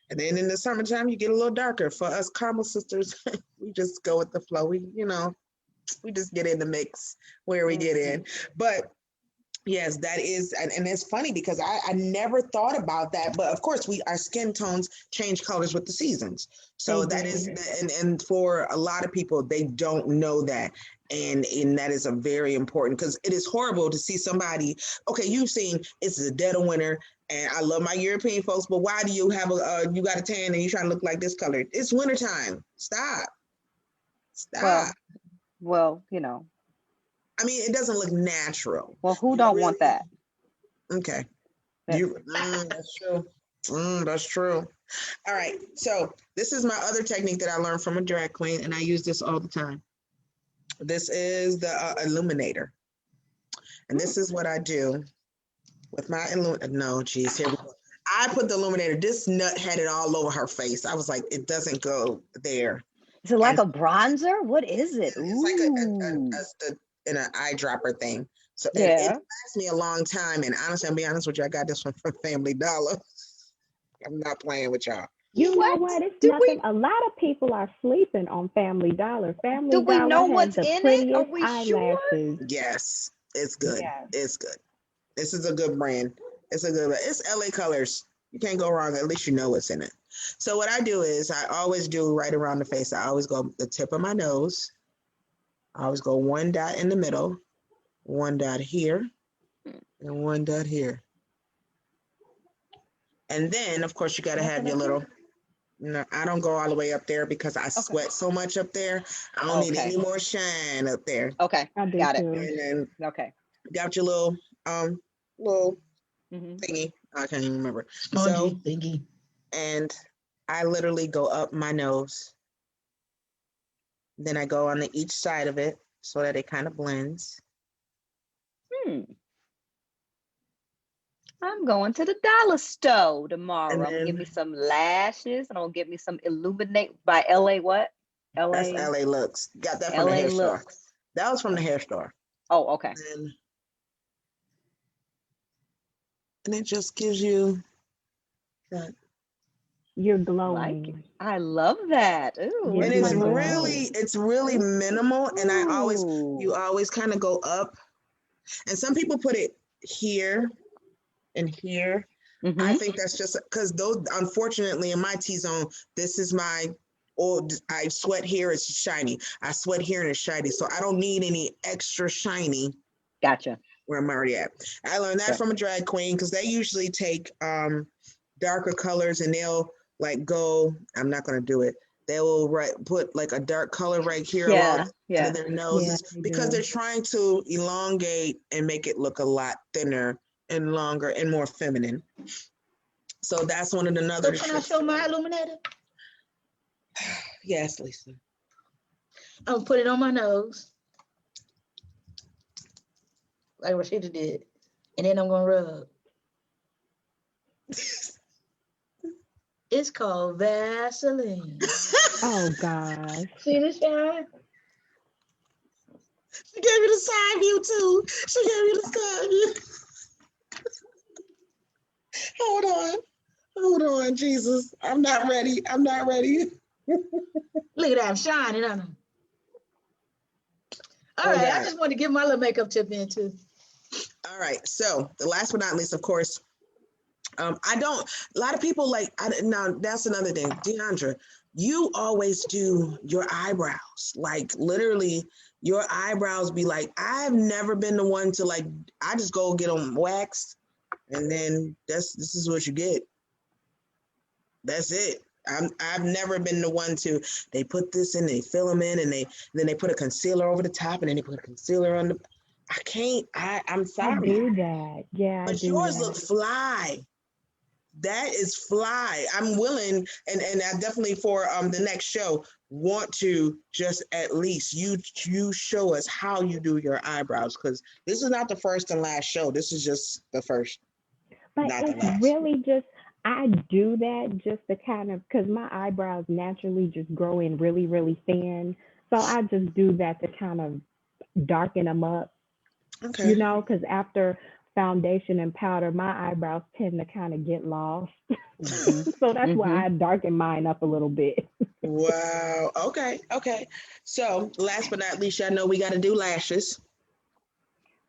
and then in the summertime you get a little darker. For us caramel sisters, we just go with the flow. We just get in the mix where we get in, but. Yes, that is, and it's funny because I never thought about that, but of course our skin tones change colors with the seasons. So that is, and for a lot of people, they don't know that. And that is a very important, because it is horrible to see somebody, okay, you've seen it's the dead of winter, and I love my European folks, but why do you have you got a tan and you're trying to look like this color? It's wintertime. Stop. Well, I mean, it doesn't look natural. Well, who don't want that? Okay. That's true. That's true. All right. So this is my other technique that I learned from a drag queen, and I use this all the time. This is the illuminator. And this is what I do with my illuminator. No, geez, here we go. I put the illuminator. This nut had it all over her face. I was like, it doesn't go there. Is it like a bronzer? What is it? It's like in an eyedropper thing. So it lasts me a long time. And honestly, I'll be honest with you, I got this one from Family Dollar. I'm not playing with y'all. You know what? It's nothing. A lot of people are sleeping on Family Dollar. Do we know what's in it? Are we sure? Yes, it's good. Yes. It's good. This is a good brand. It's LA Colors. You can't go wrong. At least you know what's in it. So what I do is I always do right around the face. I always go the tip of my nose. I always go one dot in the middle, one dot here, and one dot here. And then, of course, you got to have your little, I don't go all the way up there because I sweat so much up there. I don't need any more shine up there. Okay, got it. And then got your little thingy. I can't even remember. Spongy thingy. And I literally go up my nose. Then I go on each side of it so that it kind of blends. I'm going to the dollar store tomorrow. I'm gonna get me some lashes, and I'll get me some Illuminate by LA what? That's LA Looks. Got that from the hair store. That was from the hair store. Oh, okay. And it just gives you that. You're glowing. I love that. Ooh, and it's really minimal. And you always kind of go up. And some people put it here and here. I think that's just because those, unfortunately, in my T-zone, this is my I sweat here, it's shiny. I sweat here and it's shiny. So I don't need any extra shiny. Gotcha. Where I'm already at. I learned that from a drag queen because they usually take darker colors and they'll I'm not going to do it. They will put like a dark color right here along their noses because they're trying to elongate and make it look a lot thinner and longer and more feminine. So that's one of another. So can I show my illuminator? Yes, Lisa. I'll put it on my nose, like Rasheida did, and then I'm gonna rub. It's called Vaseline. Oh gosh. See this guy? She gave me the side view too. She gave me the side view. Hold on, Jesus. I'm not ready. Look at that, I'm shining on him. All Oh, right, God. I just wanted to give my little makeup tip in too. All right. So the last but not least, of course, a lot of people now that's another thing. Deaundra, you always do your eyebrows. Like literally your eyebrows be like, I've never been the one to I just go get them waxed and then this is what you get. That's it. I've never been the one to, they put this in, they fill them in and then they put a concealer over the top and then they put a concealer on the, I can't, I'm I sorry. do that. Yeah, I But do yours that. look fly. That is fly. I'm willing, and I definitely for the next show want to just at least you show us how you do your eyebrows, because this is not the first and last show. This is just the first, But not the it's last. really just, I do that just to kind of, because my eyebrows naturally just grow in really, really thin. So I just do that to kind of darken them up, Okay. because after foundation and powder, my eyebrows tend to kind of get lost. So that's why I darken mine up a little bit. Wow. Okay. So last but not least, y'all know we got to do lashes.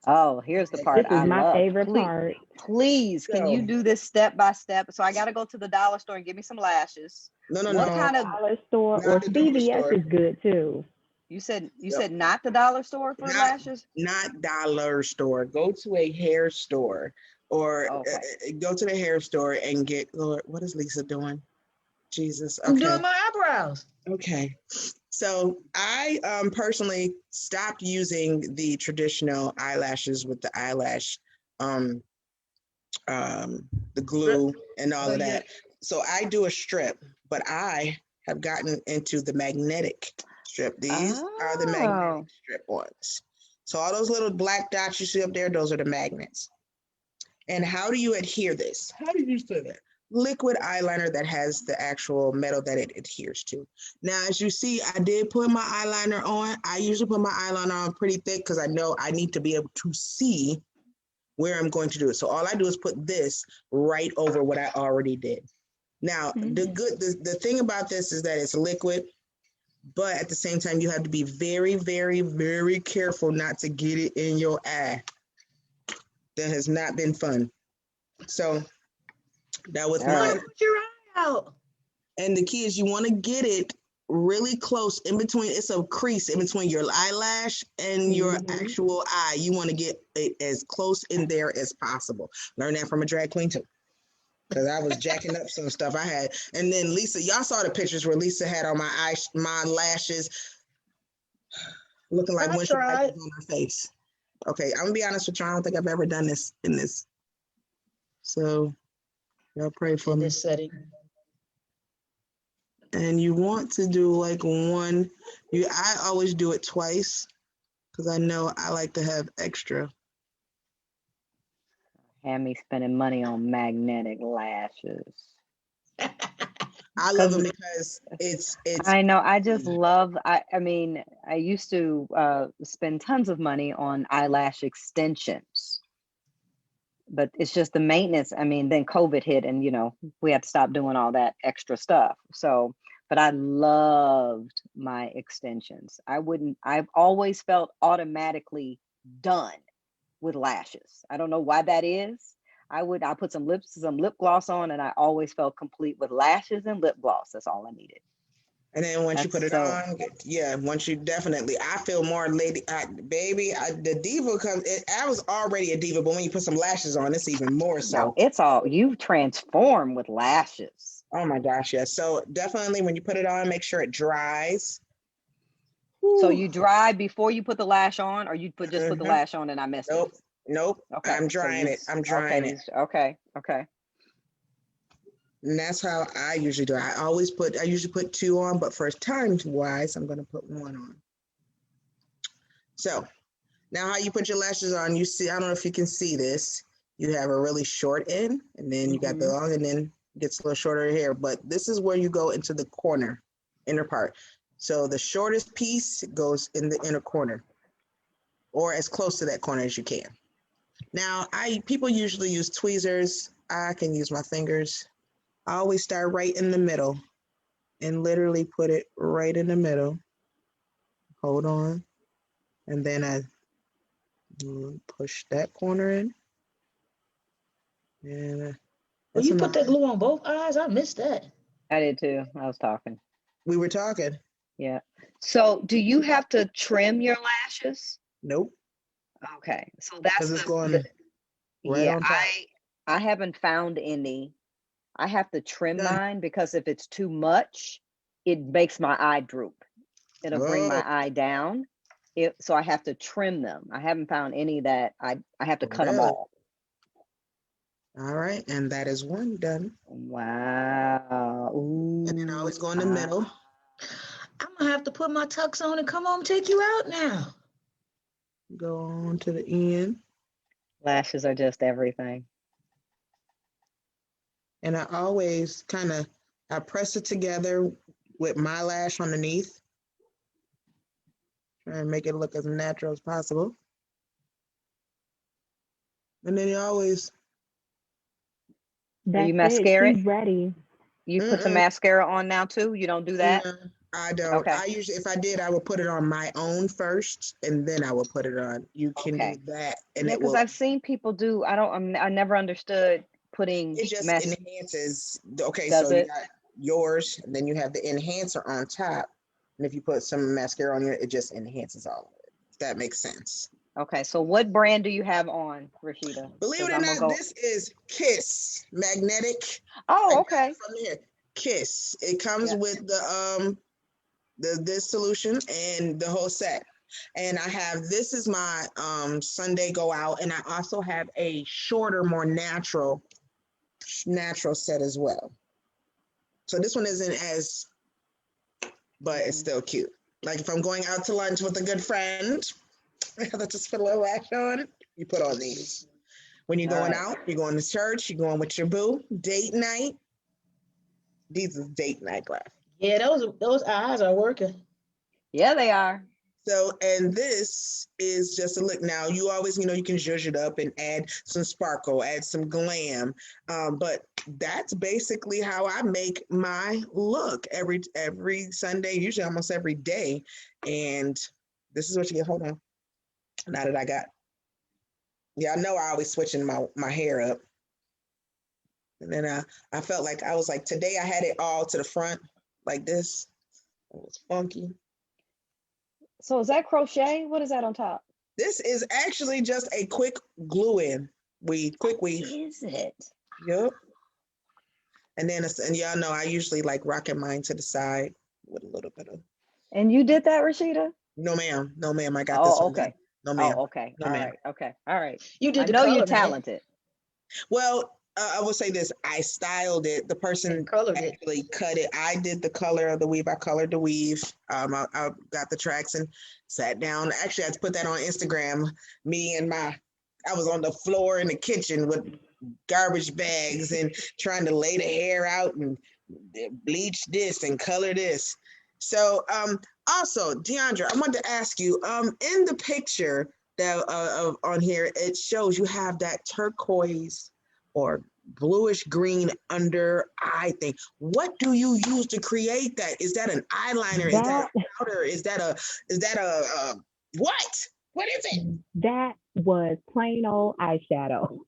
Oh, here's the part This is I my love. favorite part. Please, can you So- do this step by step? So I got to go to the dollar store and get me some lashes. No. What kind of, Dollar store Not or the dollar CVS store. is good too. you said Yep. not the dollar store for lashes? Not dollar store. Go to a hair store or Okay. go to the hair store and get, Lord, what is Lisa doing? Jesus. I'm Okay. doing my eyebrows. Okay. So I personally stopped using the traditional eyelashes with the eyelash, the glue and all of that. So I do a strip, but I have gotten into the magnetic strip. These are the magnetic strip ones. So all those little black dots you see up there, those are the magnets. And how do you adhere this? How do you say that? Liquid eyeliner that has the actual metal that it adheres to. Now, as you see, I did put my eyeliner on. I usually put my eyeliner on pretty thick because I know I need to be able to see where I'm going to do it. So all I do is put this right over what I already did. Now, the thing about this is that it's liquid, but at the same time, you have to be very, very, very careful not to get it in your eye. That has not been fun. So that was mine. Put your eye out. And the key is you want to get it really close in between. It's a crease in between your eyelash and your actual eye. You want to get it as close in there as possible. Learn that from a drag queen too. Because I was jacking up some stuff I had. And then Lisa, y'all saw the pictures where Lisa had on my lashes looking like when she had on her face. Okay, I'm gonna be honest with you. I don't think I've ever done this in this. So y'all pray for me. This setting. And you want to do like one. I always do it twice because I know I like to have extra. Had me spending money on magnetic lashes. I love them because it's. I know. I just love. I mean, I used to spend tons of money on eyelash extensions, but it's just the maintenance. I mean, then COVID hit, and we had to stop doing all that extra stuff. So, but I loved my extensions. I've always felt automatically done with lashes. I don't know why that is. I put some lip gloss on, and I always felt complete with lashes and lip gloss. That's all I needed. And then once you put it on, once you definitely, I feel more lady, baby. The diva comes. I was already a diva, but when you put some lashes on, it's even more so. No, it's all you transform with lashes. Oh my gosh, yes. So definitely, when you put it on, make sure it dries. So you dry before you put the lash on, or you put the lash on and I missed it? Nope. Okay. I'm drying it. Okay. Okay. And that's how I usually do it. I usually put two on, but for time wise, I'm going to put one on. So now how you put your lashes on, you see, I don't know if you can see this. You have a really short end, and then you got the long, and then it gets a little shorter hair. But this is where you go into the corner, inner part. So the shortest piece goes in the inner corner, or as close to that corner as you can. Now, people usually use tweezers. I can use my fingers. I always start right in the middle and literally put it right in the middle. Hold on. And then I push that corner in. And well, you put that glue on both eyes? I missed that. I did too. I was talking. We were talking. Yeah. So do you have to trim your lashes? Nope. Okay. So that's it's going right on top. I haven't found any. I have to trim mine because if it's too much, it makes my eye droop. It'll bring my eye down. So I have to trim them. I haven't found any that I have to cut them all. All right, and that is one done. Wow. Ooh. And then I always go in the middle. I'm gonna have to put my tux on and come home and take you out now. Go on to the end. Lashes are just everything. And I always I press it together with my lash underneath. Try and make it look as natural as possible. And then you always... Are you mascara? She's ready. You put some mascara on now too? You don't do that? No, I don't. Okay. I usually, if I did, I would put it on my own first, and then I would put it on. You can do that, and because I've seen people do. I never understood putting. It just enhances. Okay, Does so it? you got yours, and then you have the enhancer on top, and if you put some mascara on it, it just enhances all of it. If that makes sense. Okay, so what brand do you have on, Rasheida? Believe it or not, this is Kiss Magnetic. Oh, okay. From here, Kiss. It comes with this solution and the whole set. And I have, this is my Sunday go out, and I also have a shorter, more natural set as well. So this one isn't as, but it's still cute. Like if I'm going out to lunch with a good friend, I have to just put a little lash on. You put on these. When you're going out, you're going to church, you're going with your boo, date night. These is date night glass. Yeah, those eyes are working. Yeah, they are. So, and this is just a look. Now, you always, you can zhuzh it up and add some sparkle, add some glam. But that's basically how I make my look every Sunday, usually almost every day. And this is what you get. Hold on. Now that I got, I know I always switching my hair up. And then I felt like, I was like, today I had it all to the front like this. It was funky. So is that crochet? What is that on top? This is actually just a quick glue in. Quick weave. Is it? Yep. And then, and y'all know I usually like rocking mine to the side with a little bit of. And you did that, Rasheida? No, ma'am. No, ma'am. I got this one. Okay. No, ma'am. Oh, okay. No, all ma'am. right. Okay. All right. You did. I know you're talented. Well, I will say this. I styled it. The person actually cut it. I did the color of the weave. I colored the weave. I got the tracks and sat down. Actually, I had to put that on Instagram. I was on the floor in the kitchen with garbage bags and trying to lay the hair out and bleach this and color this. So also, Deaundra, I wanted to ask you, in the picture that on here, it shows you have that turquoise or bluish green under eye thing. What do you use to create that? Is that an eyeliner? Is that a powder? Is that a what? What is it? That was plain old eyeshadow.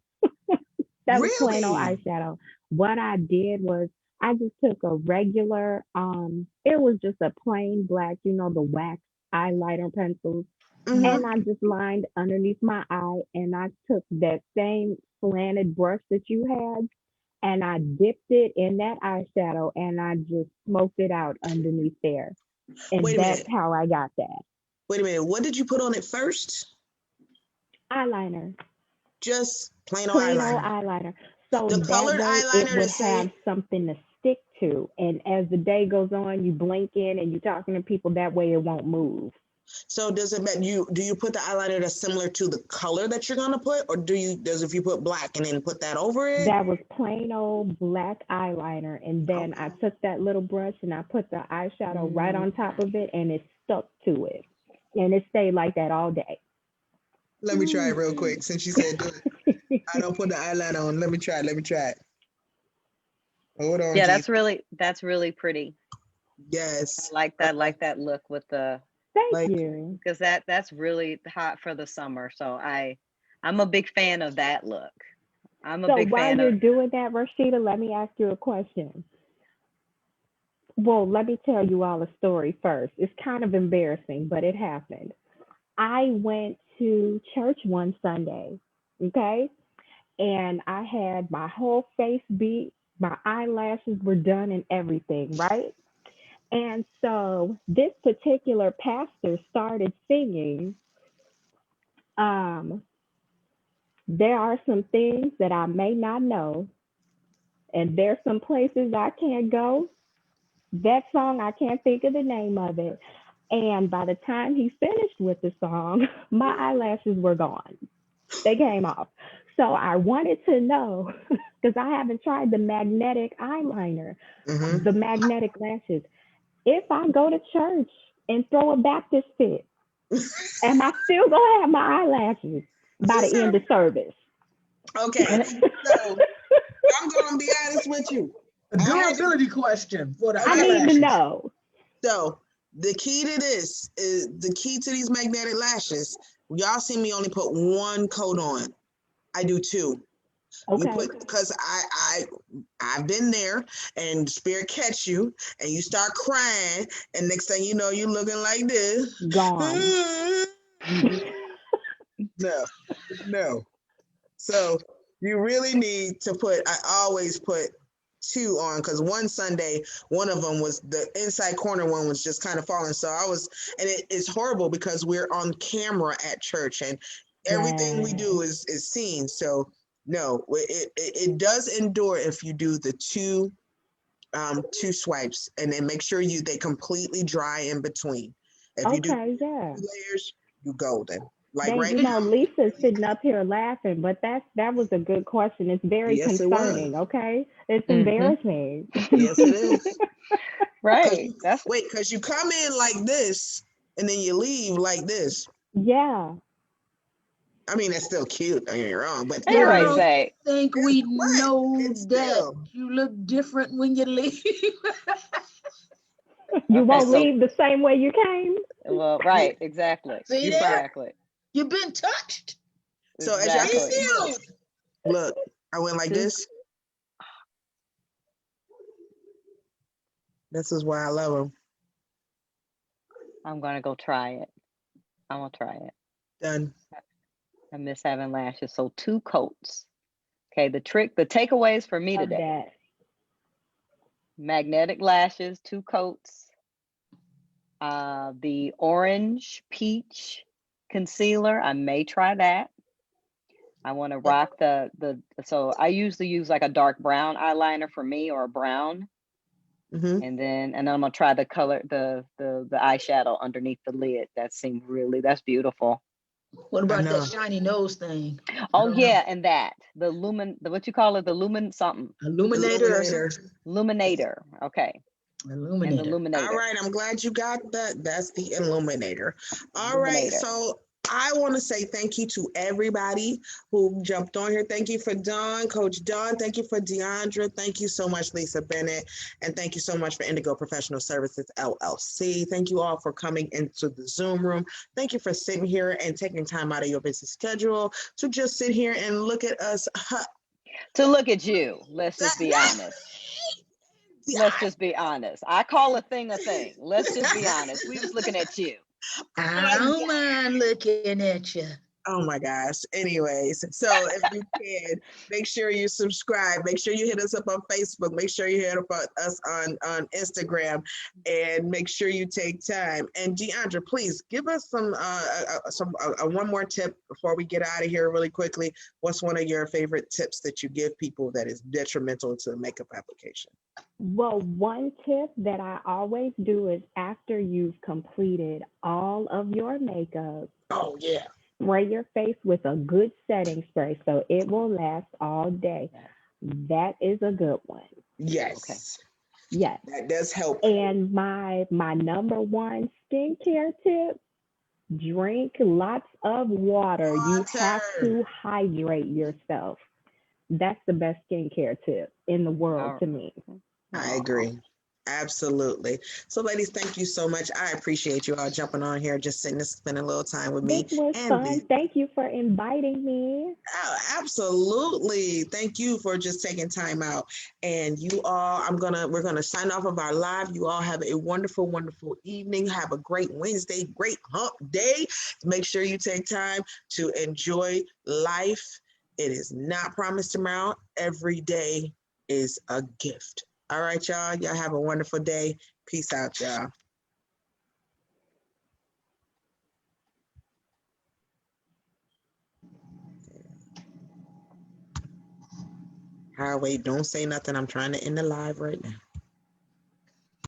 That was plain old eyeshadow. What I did was I just took a regular, it was just a plain black, the wax eyeliner pencils. Mm-hmm. And I just lined underneath my eye, and I took that same slanted brush that you had, and I dipped it in that eyeshadow, and I just smoked it out underneath there. And that's how I got that. Wait a minute. What did you put on it first? Eyeliner. Just plain old eyeliner. So the colored eyeliner it would have something to stick to. And as the day goes on, you blink in and you're talking to people, that way it won't move. So does it do you put the eyeliner that's similar to the color that you're gonna put, or does if you put black and then put that over it? That was plain old black eyeliner, and then I took that little brush and I put the eyeshadow right on top of it, and it stuck to it, and it stayed like that all day. Let me try it real quick. Since you said do it, I don't put the eyeliner on. Let me try it. Hold on. Yeah, that's really pretty. Yes. I like that look with the. Thank you. Because that's really hot for the summer. So I'm a big fan of that look. So while you're doing that, Rasheida, let me ask you a question. Well, let me tell you all a story first. It's kind of embarrassing, but it happened. I went to church one Sunday, okay? And I had my whole face beat, my eyelashes were done and everything, right? And so this particular pastor started singing, there are some things that I may not know, and there's some places I can't go. That song, I can't think of the name of it. And by the time he finished with the song, my eyelashes were gone. They came off. So I wanted to know, because I haven't tried the magnetic eyeliner, the magnetic lashes. If I go to church and throw a Baptist fit, am I still going to have my eyelashes by the end of service? Okay. So I'm going to be honest with you. A durability question for the I need to know. So the key to this is these magnetic lashes. Y'all see me only put one coat on. I do two. Okay. Because I've been there, and spirit catch you and you start crying, and next thing you know, you're looking like this. Gone. No. So you really need to I always put two on, because one Sunday, one of them was the inside corner one was just kind of falling. So and it's horrible because we're on camera at church and everything we do is seen. So no, it does endure if you do the two swipes, and then make sure they completely dry in between. If you do layers, you golden. Like right now, Lisa's sitting up here laughing, but that was a good question. It's very concerning. Okay, it's embarrassing. Yes, it is. Right. Because you come in like this and then you leave like this. Yeah. I mean, that's still cute. Don't get me wrong, but I don't think we know that you look different when you leave. You won't leave the same way you came. Well, right, exactly. See exactly. You've been touched. So as y'all see, look, I went like this. This is why I love them. I'm gonna go try it. I'm gonna try it. Done. I miss having lashes. So 2 coats. Okay, the takeaways for me today. That. Magnetic lashes, 2 coats. The orange peach concealer, I may try that. I want to rock so I usually use like a dark brown eyeliner for me, or a brown. And then I'm gonna try the color, the eyeshadow underneath the lid. That's beautiful. What about that shiny nose thing? Oh yeah, and the what you call it, the lumen something. Illuminator. Illuminator. Okay. Illuminator. All right, I'm glad you got that. That's the illuminator. All right, so I want to say thank you to everybody who jumped on here. Thank you for Dawn, Coach Dawn. Thank you for Deaundra. Thank you so much, Lisa Bennett. And thank you so much for Indigo Professional Services, LLC. Thank you all for coming into the Zoom room. Thank you for sitting here and taking time out of your busy schedule to just sit here and look at us. To look at you. Let's just be honest. Let's just be honest. I call a thing a thing. Let's just be honest. We was looking at you. I don't mind looking at you. Oh my gosh. Anyways, so if you can, make sure you subscribe. Make sure you hit us up on Facebook. Make sure you hit up us on Instagram, and make sure you take time. And Deaundra, please give us some one more tip before we get out of here really quickly. What's one of your favorite tips that you give people that is detrimental to makeup application? Well, one tip that I always do is after you've completed all of your makeup, Oh yeah. spray your face with a good setting spray so it will last all day. That is a good one. Yes. Yes. That does help. And my number one skincare tip, drink lots of water. You have Water. to hydrate yourself. That's the best skincare tip in the world to me. I agree. Absolutely. So, ladies, thank you so much. I appreciate you all jumping on here, just sitting and spending a little time with This me. was And fun. Thank you for inviting me. oh, absolutely. Thank you for just taking time out. And you all, we're gonna sign off of our live. You all have a wonderful, wonderful evening. Have a great Wednesday, great hump day. Make sure you take time to enjoy life. It is not promised tomorrow. Every day is a gift. All right, y'all. Y'all have a wonderful day. Peace out, y'all. Wait, don't say nothing. I'm trying to end the live right now.